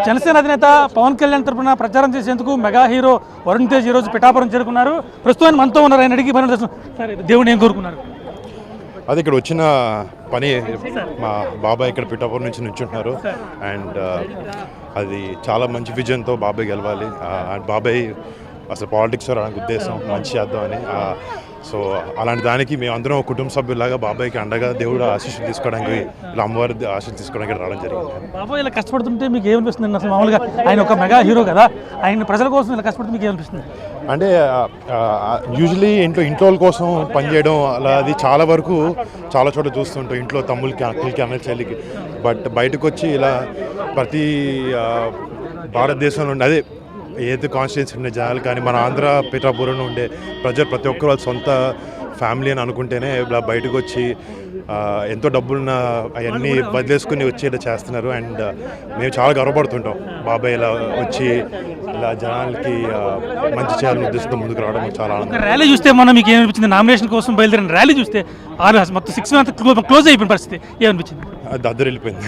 జనసేన అధినేత పవన్ కళ్యాణ్ తరపున ప్రచారం చేసేందుకు మెగా హీరో వరుణ్ తేజ్ ఈరోజు పిఠాపురం చేరుకున్నారు. ప్రస్తుతం మనతో ఉన్నారు. ఆయన అడిగి పని సార్ దేవుని ఏం కోరుకున్నారు? అది ఇక్కడ వచ్చిన పని మా బాబాయ్ ఇక్కడ పిఠాపురం నుంచి నుంచుంటున్నారు. అండ్ అది చాలా మంచి విజన్తో బాబాయ్ గెలవాలి. అండ్ బాబాయ్ అసలు పాలిటిక్స్ రావడానికి ఉద్దేశం మంచి చేద్దామని. సో అలాంటి దానికి మేము అందరం కుటుంబ సభ్యులాగా బాబాయ్కి అండగా దేవుడు ఆశీస్సులు తీసుకోవడానికి, ఇలా అమ్మవారి ఆశీస్సులు తీసుకోవడానికి రావడం జరిగింది. బాబాయ్ ఇలా కష్టపడుతుంటే మీకు ఏమనిపిస్తుంది? అసలు మామూలుగా ఆయన ఒక మెగా హీరో కదా, ఆయన ప్రజల కోసం ఇలా కష్టపడితే మీకు ఏమనిపిస్తుంది? అంటే యూజువలీ ఇంట్లో కోసం పనిచేయడం అలా అది చాలా వరకు చాలా చోట్ల చూస్తుంటాం, ఇంట్లో తమ్ముళ్ళకి అక్కలకి అన్న చెల్లికి. బట్ బయటకు వచ్చి ఇలా ప్రతి భారతదేశంలో ఉండే అదే ఏది కాన్స్టిట్యున్సీ ఉండే జనాలు కానీ మన ఆంధ్ర పిఠాపురంలో ఉండే ప్రజలు ప్రతి ఒక్కరు వాళ్ళ సొంత ఫ్యామిలీ అని అనుకుంటేనే ఇలా బయటకు వచ్చి ఎంతో డబ్బులున్న అవన్నీ వదిలేసుకుని వచ్చేలా చేస్తున్నారు. అండ్ మేము చాలా గర్వపడుతుంటాం బాబాయ్ ఇలా వచ్చి ఇలా జనాలకి మంచి చేయాలని ఉద్దేశంతో ముందుకు రావడం చాలా ఆనందం. ర్యాలీ చూస్తే మనం మీకు ఏమనిపించింది? నామినేషన్ కోసం బయలుదేరిన ర్యాలీ చూస్తే మొత్తం 6 months క్లోజ్ అయిపోయిన పరిస్థితి ఏమనిపించింది? దద్దరిల్లిపోయింది.